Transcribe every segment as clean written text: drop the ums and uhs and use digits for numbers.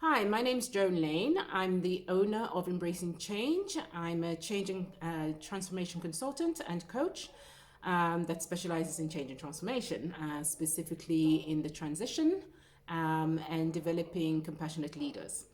Hi, my name's Joan Lane. I'm the owner of Embracing Change. I'm a change and transformation consultant and coach that specializes in change and transformation, specifically in the transition and developing compassionate leaders.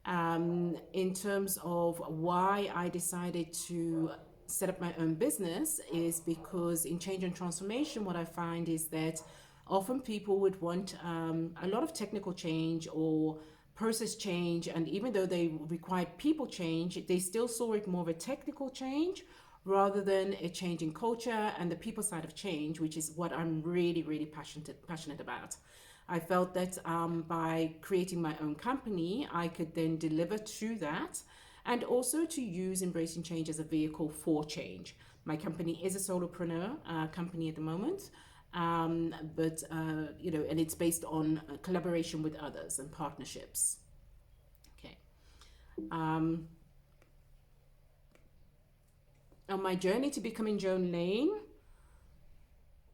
In terms of why I decided to set up my own business is because in change and transformation, what I find is that often people would want a lot of technical change or process change, and even though they require people change, they still saw it more of a technical change rather than a change in culture and the people side of change, which is what I'm really passionate about. I felt that by creating my own company, I could then deliver to that and also to use Embracing Change as a vehicle for change. My company is a solopreneur company at the moment, but and it's based on collaboration with others and partnerships. Okay. Um, on my journey to becoming Joan Lane,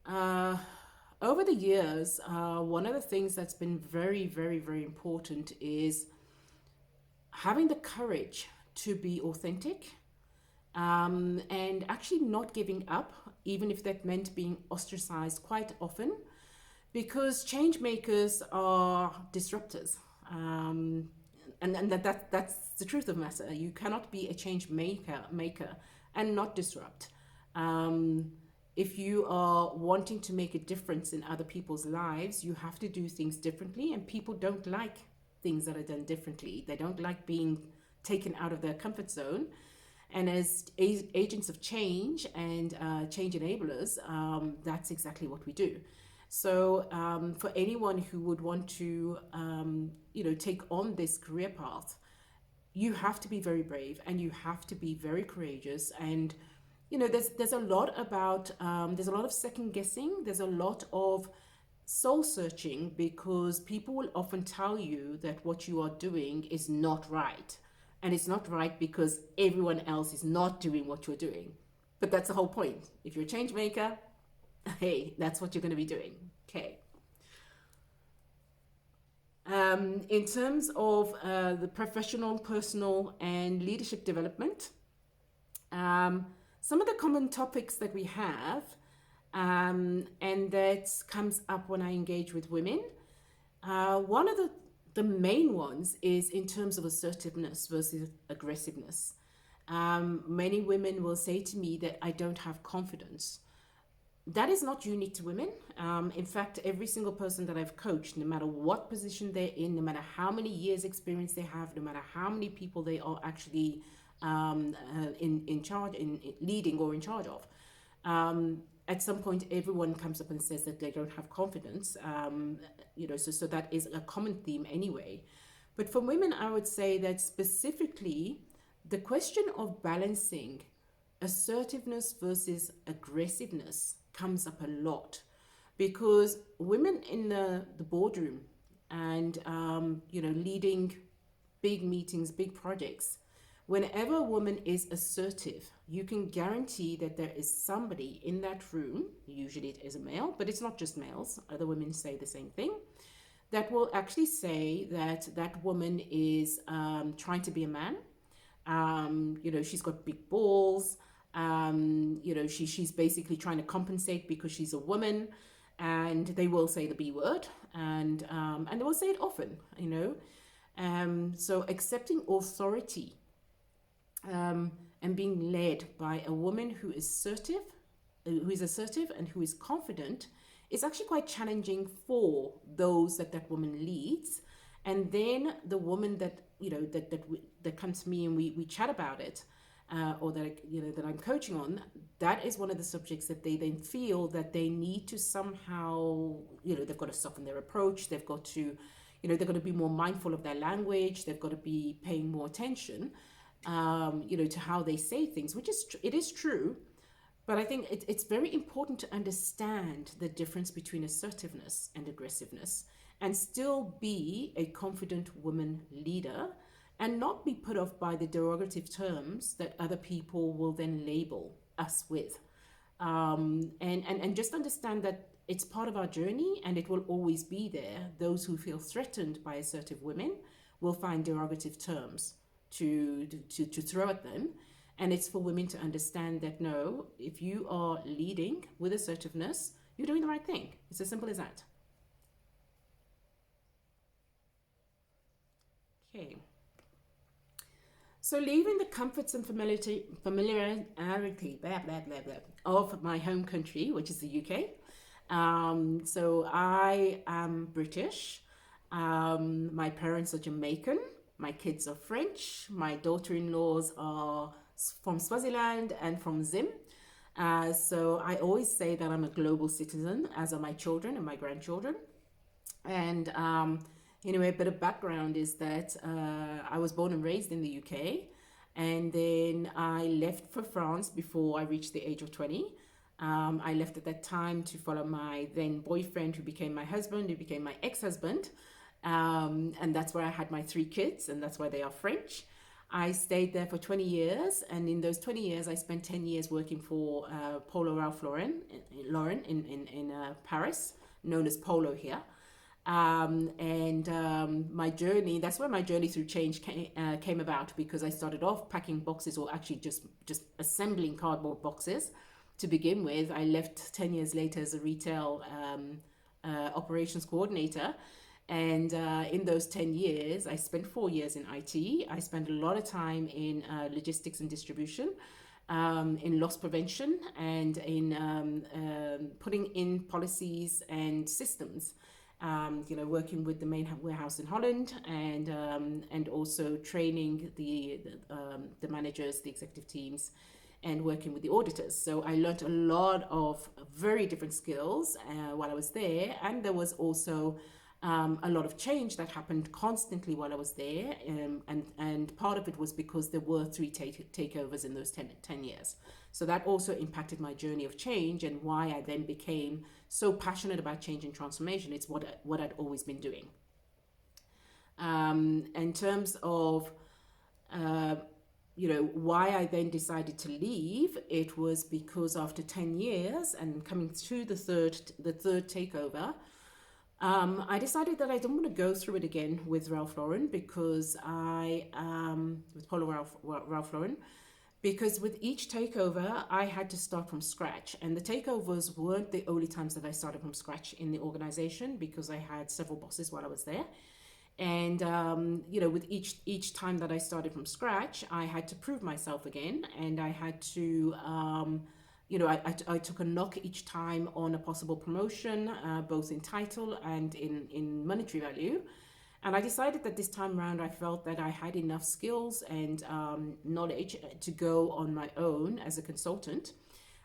uh, over the years, one of the things that's been very important is having the courage to be authentic and actually not giving up, even if that meant being ostracized quite often, because change makers are disruptors. And that's the truth of the matter. You cannot be a change maker and not disrupt. Um, if you are wanting to make a difference in other people's lives, you have to do things differently, and people don't like things that are done differently. They don't like being taken out of their comfort zone. And as agents of change and change enablers, that's exactly what we do. So, for anyone who would want to, take on this career path, you have to be very brave and you have to be very courageous. And there's a lot about there's a lot of second guessing. There's a lot of soul searching because people will often tell you that what you are doing is not right. And it's not right because everyone else is not doing what you're doing. But that's the whole point. If you're a change maker, hey, that's what you're going to be doing. Okay. In terms of the professional, personal, and leadership development, um, some of the common topics that we have, and that comes up when I engage with women. One of the main ones is in terms of assertiveness versus aggressiveness. Many women will say to me that I don't have confidence. That is not unique to women. In fact, every single person that I've coached, no matter what position they're in, no matter how many years experience they have, no matter how many people they are actually in charge, in leading or in charge of, at some point everyone comes up and says that they don't have confidence. So that is a common theme anyway. But for women, I would say that specifically the question of balancing assertiveness versus aggressiveness comes up a lot because women in the boardroom and leading big meetings, big projects, whenever a woman is assertive, you can guarantee that there is somebody in that room, usually it is a male, but it's not just males, other women say the same thing, that will actually say that that woman is trying to be a man. She's got big balls. She's basically trying to compensate because she's a woman, and they will say the B word, and they will say it often. So accepting authority and being led by a woman who is assertive and who is confident is actually quite challenging for those that woman leads. And then the woman that comes to me and we chat about it, or that I'm coaching on, that is one of the subjects that they then feel that they need to somehow, they've got to soften their approach, they've got to, they've got to be more mindful of their language, they've got to be paying more attention, to how they say things, which is it is true. But I think it's very important to understand the difference between assertiveness and aggressiveness and still be a confident woman leader and not be put off by the derogative terms that other people will then label us with. And just understand that it's part of our journey and it will always be there. Those who feel threatened by assertive women will find derogative terms to throw at them. And it's for women to understand that no, if you are leading with assertiveness, you're doing the right thing. It's as simple as that. Okay. So leaving the comforts and familiarity blah, blah, blah, blah, of my home country, which is the UK. So I am British. My parents are Jamaican. My kids are French. My daughter-in-laws are from Swaziland and from Zim. So I always say that I'm a global citizen, as are my children and my grandchildren. And anyway, a bit of background is that I was born and raised in the UK, and then I left for France before I reached the age of 20. I left at that time to follow my then boyfriend, who became my husband, who became my ex-husband. And that's where I had my 3 kids, and that's why they are French. I stayed there for 20 years, and in those 20 years, I spent 10 years working for Polo Ralph Lauren in Paris, known as Polo here. My journey, that's where my journey through change came about, because I started off packing boxes, or actually just assembling cardboard boxes to begin with. I left 10 years later as a retail operations coordinator. And in those 10 years, I spent 4 years in IT. I spent a lot of time in logistics and distribution, in loss prevention, and in putting in policies and systems. Working with the main warehouse in Holland, and also training the managers, the executive teams, and working with the auditors. So I learned a lot of very different skills while I was there, and there was also a lot of change that happened constantly while I was there, and part of it was because there were 3 takeovers in those 10 years. So that also impacted my journey of change, and why I then became so passionate about change and transformation. It's what I'd always been doing. In terms of why I then decided to leave, it was because after 10 years and coming through the third takeover, I decided that I don't want to go through it again with Ralph Lauren, because with Polo Ralph Lauren, because with each takeover, I had to start from scratch. And the takeovers weren't the only times that I started from scratch in the organization, because I had several bosses while I was there. And, with each time that I started from scratch, I had to prove myself again. And I had to, I took a knock each time on a possible promotion, both in title and in monetary value. And I decided that this time around, I felt that I had enough skills and knowledge to go on my own as a consultant.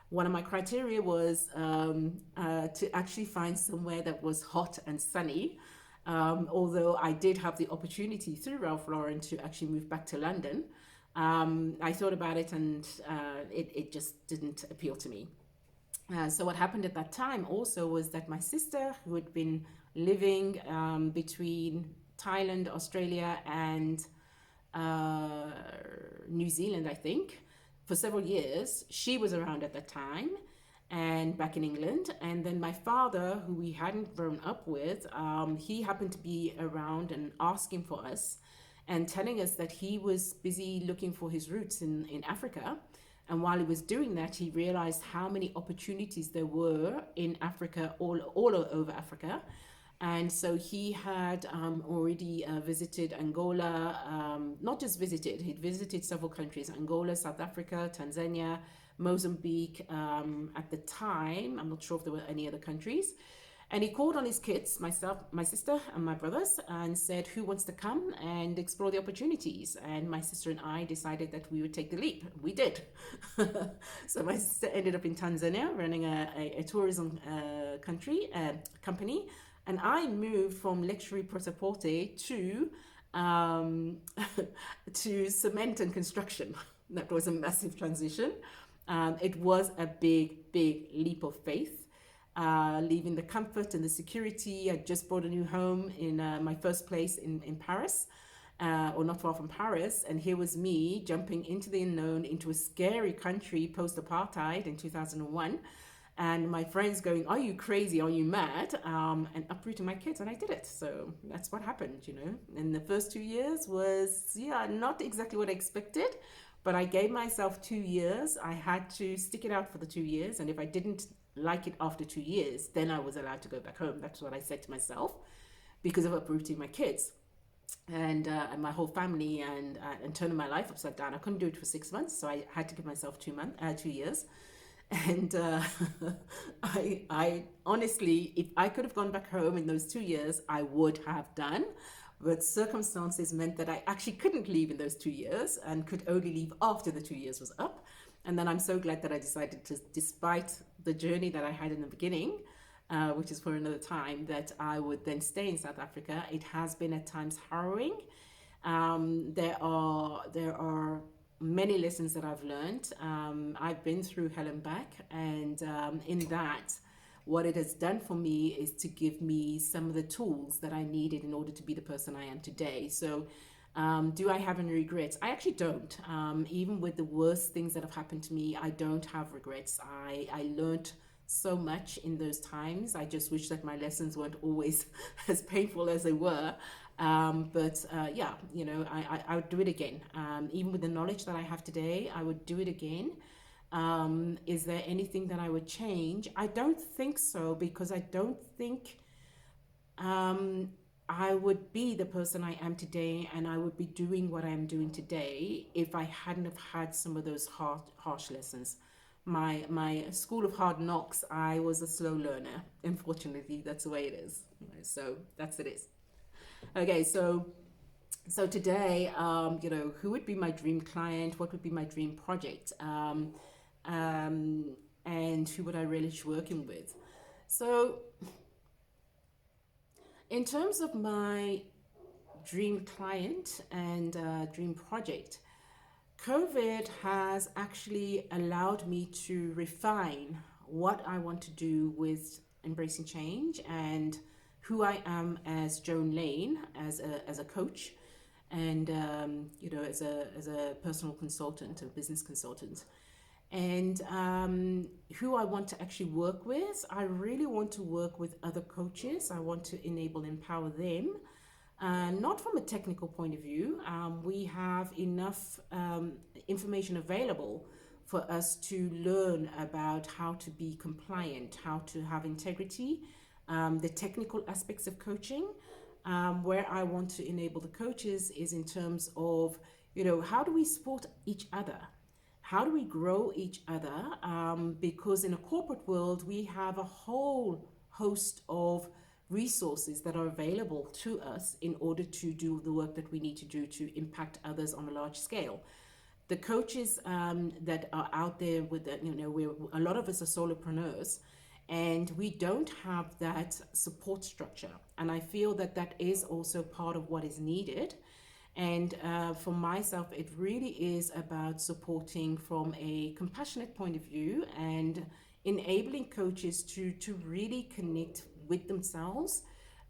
One of my criteria was to actually find somewhere that was hot and sunny. Although I did have the opportunity through Ralph Lauren to actually move back to London. I thought about it, and it just didn't appeal to me. So what happened at that time also was that my sister, who had been living between Thailand, Australia, and New Zealand, I think, for several years, she was around at that time, and back in England. And then my father, who we hadn't grown up with, he happened to be around and asking for us and telling us that he was busy looking for his roots in Africa. And while he was doing that, he realized how many opportunities there were in Africa, all over Africa. And so he had already visited Angola, not just visited, he'd visited several countries: Angola, South Africa, Tanzania, Mozambique. At the time, I'm not sure if there were any other countries. And he called on his kids, myself, my sister, and my brothers, and said, who wants to come and explore the opportunities? And my sister and I decided that we would take the leap. We did. So my sister ended up in Tanzania running a tourism company. And I moved from luxury prêt-à-porter to cement and construction. That was a massive transition. It was a big, big leap of faith. Leaving the comfort and the security. I just bought a new home in my first place in Paris, or not far from Paris. And here was me jumping into the unknown, into a scary country post-apartheid in 2001. and my friends going, "Are you crazy? Are you mad?" And uprooting my kids, and I did it. So that's what happened, you know. And the first 2 years was, yeah, not exactly what I expected, but I gave myself 2 years. I had to stick it out for the 2 years, and if I didn't like it after 2 years, then I was allowed to go back home. That's what I said to myself because of uprooting my kids and my whole family and turning my life upside down. I couldn't do it for 6 months, so I had to give myself 2 years. And I honestly, if I could have gone back home in those 2 years, I would have done. But circumstances meant that I actually couldn't leave in those 2 years and could only leave after the 2 years was up. And then I'm so glad that I decided to, despite the journey that I had in the beginning, which is for another time, that I would then stay in South Africa. It has been at times harrowing. There are many lessons that I've learned. I've been through hell and back, and in that, what it has done for me is to give me some of the tools that I needed in order to be the person I am today. So, do I have any regrets? I actually don't. Even with the worst things that have happened to me, I don't have regrets. I learned so much in those times. I just wish that my lessons weren't always as painful as they were. But yeah, you know, I would do it again. Even with the knowledge that I have today, I would do it again. Is there anything that I would change? I don't think so, because I don't think um, I would be the person I am today, and I would be doing what I am doing today if I hadn't have had some of those harsh lessons. My school of hard knocks, I was a slow learner. Unfortunately, that's the way it is. So that's it is. Okay, so today, you know, who would be my dream client? What would be my dream project? Um, and who would I relish working with? So, in terms of my dream client and dream project, COVID has actually allowed me to refine what I want to do with embracing change and who I am as Joan Lane, as a coach, and you know, as a personal consultant, a business consultant, and who I want to actually work with. I really want to work with other coaches. I want to enable, empower them, not from a technical point of view. We have enough information available for us to learn about how to be compliant, how to have integrity, the technical aspects of coaching. Where I want to enable the coaches is in terms of, you know, how do we support each other? How do we grow each other? Because in a corporate world, we have a whole host of resources that are available to us in order to do the work that we need to do to impact others on a large scale. The coaches that are out there with that, you know, a lot of us are solopreneurs, and we don't have that support structure. And I feel that that is also part of what is needed. And for myself, it really is about supporting from a compassionate point of view and enabling coaches to really connect with themselves,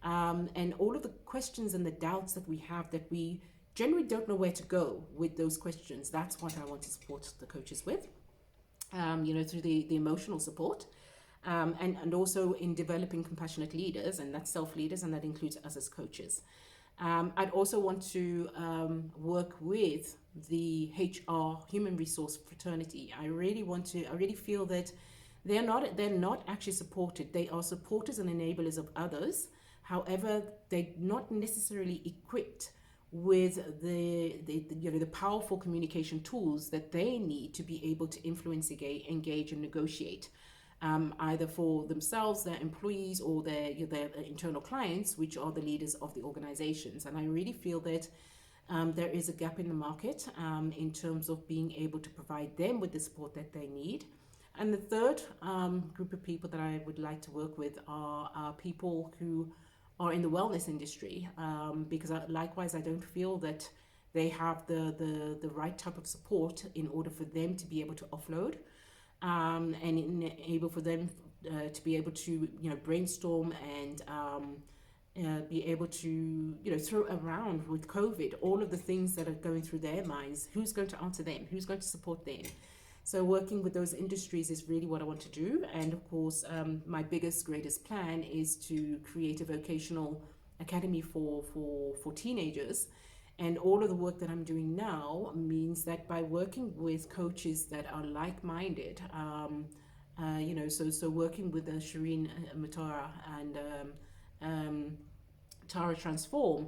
and all of the questions and the doubts that we have, that we generally don't know where to go with those questions. That's what I want to support the coaches with, you know, through the emotional support. And also in developing compassionate leaders, and that's self leaders, and that includes us as coaches. I'd also want to work with the HR, human resource fraternity. I really feel that they're not actually supported. They are supporters and enablers of others. However, they're not necessarily equipped with the you know, the powerful communication tools that they need to be able to influence, engage and negotiate, either for themselves, their employees, or their internal clients, which are the leaders of the organizations. And I really feel that there is a gap in the market in terms of being able to provide them with the support that they need. And the third group of people that I would like to work with are people who are in the wellness industry, because likewise, I don't feel that they have the right type of support in order for them to be able to offload, and enable for them to be able to, you know, brainstorm and be able to, you know, throw around with COVID all of the things that are going through their minds. Who's going to answer them? Who's going to support them? So working with those industries is really what I want to do. And of course, my greatest plan is to create a vocational academy for teenagers. And all of the work that I'm doing now means that by working with coaches that are like-minded, so working with Shireen Matara and Tara Transform,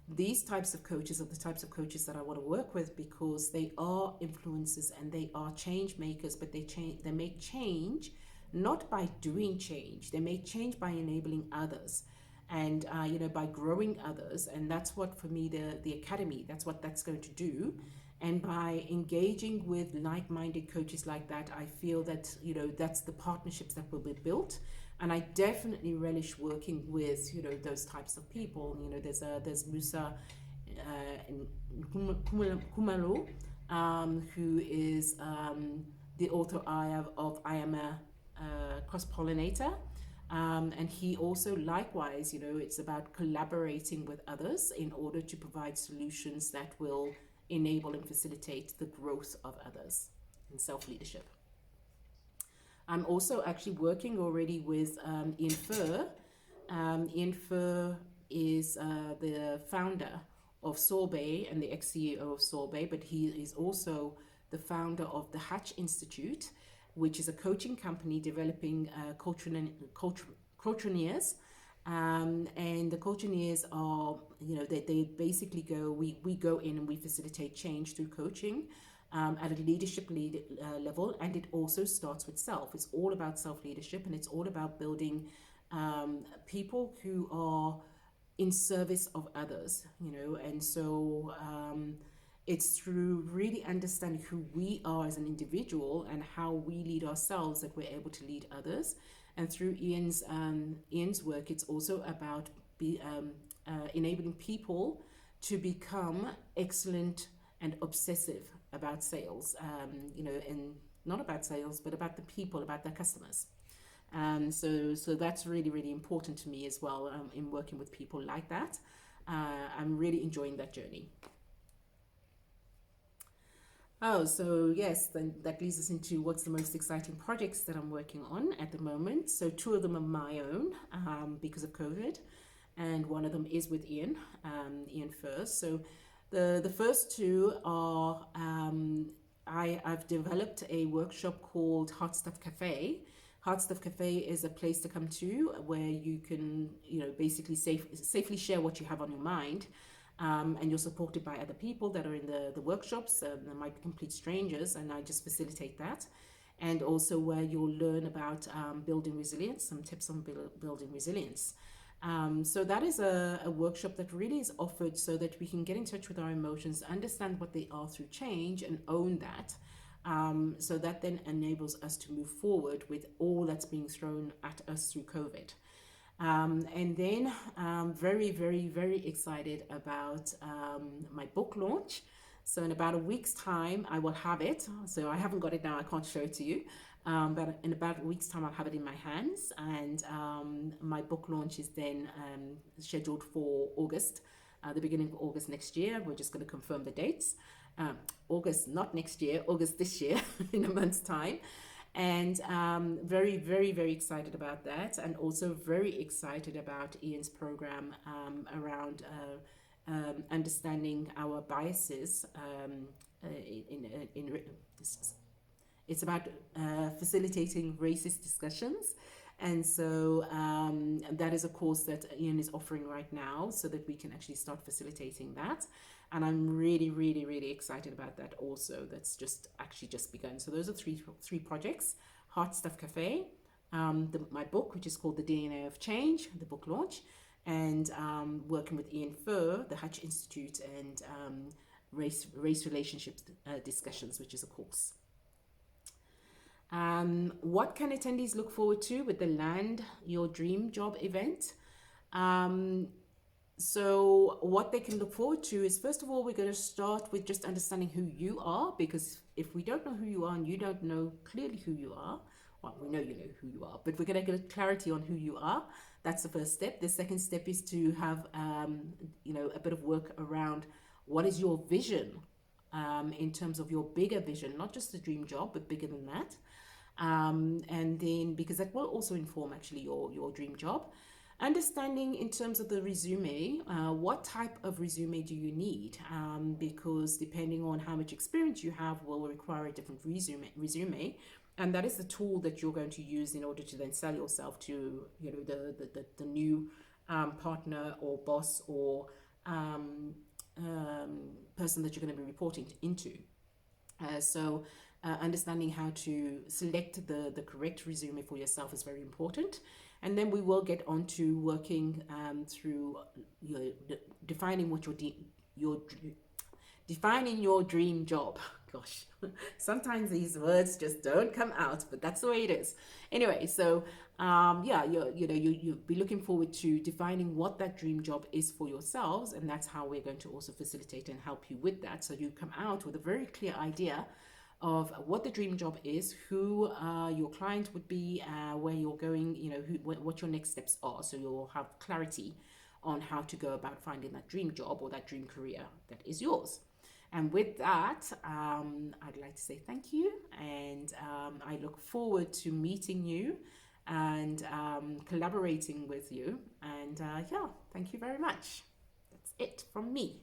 these types of coaches are the types of coaches that I want to work with, because they are influencers and they are change makers, but they make change not by doing change. They make change by enabling others, and by growing others. And that's what, for me, the academy, that's what that's going to do. And by engaging with like-minded coaches like that, I feel that that's the partnerships that will be built. And I definitely relish working with those types of people. There's Musa Kumalo, who is the author of I Am a Cross-Pollinator. And he also, likewise, it's about collaborating with others in order to provide solutions that will enable and facilitate the growth of others in self-leadership. I'm also actually working already with Ian Furr. Ian Furr is the founder of Sorbet and the ex-CEO of Sorbet, but he is also the founder of the Hatch Institute, which is a coaching company developing coachoniers. And the coachoniers are, they basically we go in and we facilitate change through coaching at a leadership level. And it also starts with self. It's all about self-leadership, and it's all about building people who are in service of others, and so it's through really understanding who we are as an individual and how we lead ourselves that we're able to lead others. And through Ian's work, it's also about enabling people to become excellent and obsessive about sales, and not about sales, but about the people, about their customers. So that's really, really important to me as well, in working with people like that. I'm really enjoying that journey. Oh, so yes, then that leads us into what's the most exciting projects that I'm working on at the moment. So 2 of them are my own, because of COVID, and one of them is with Ian first. So the first 2 are, I've developed a workshop called Hot Stuff Cafe. Hot Stuff Cafe is a place to come to where you can, basically safely share what you have on your mind. And you're supported by other people that are in the workshops. They might be complete strangers, and I just facilitate that. And also where you'll learn about building resilience, some tips on building resilience. So that is a workshop that really is offered so that we can get in touch with our emotions, understand what they are through change, and own that. So that then enables us to move forward with all that's being thrown at us through COVID. And then very, very, very excited about my book launch. So in about a week's time, I will have it. So I haven't got it now, I can't show it to you. But in about a week's time, I'll have it in my hands. And my book launch is then scheduled for August, the beginning of August next year. We're just going to confirm the dates. August, not next year, August this year, in a month's time. And very, very, very excited about that, and also very excited about Ian's program around understanding our biases. It's about facilitating racist discussions. And so that is a course that Ian is offering right now, so that we can actually start facilitating that. And I'm really, really, really excited about that also. That's just begun. So those are three projects: Hot Stuff Cafe, my book, which is called The DNA of Change, the book launch, and working with Ian Furr, the Hatch Institute, and race relationships discussions, which is a course. What can attendees look forward to with the Land Your Dream Job event? So what they can look forward to is, first of all, we're going to start with just understanding who you are, because if we don't know who you are and you don't know clearly who you are, well, we know you know who you are, but we're going to get clarity on who you are. That's the first step. The second step is to have, a bit of work around what is your vision in terms of your bigger vision, not just the dream job, but bigger than that. And then, because that will also inform actually your dream job. Understanding in terms of the resume, what type of resume do you need? Because depending on how much experience you have will require a different resume. And that is the tool that you're going to use in order to then sell yourself to, you know, the new partner or boss or person that you're going to be reporting into. So understanding how to select the correct resume for yourself is very important. And then we will get on to working through defining what defining your dream job. Gosh, sometimes these words just don't come out, but that's the way it is. Anyway, so yeah, you'll be looking forward to defining what that dream job is for yourselves, and that's how we're going to also facilitate and help you with that. So you come out with a very clear idea of what the dream job is, who your client would be, where you're going, you know, what your next steps are. So you'll have clarity on how to go about finding that dream job or that dream career that is yours. And with that, I'd like to say thank you, and I look forward to meeting you and collaborating with you. And yeah, thank you very much. That's it from me.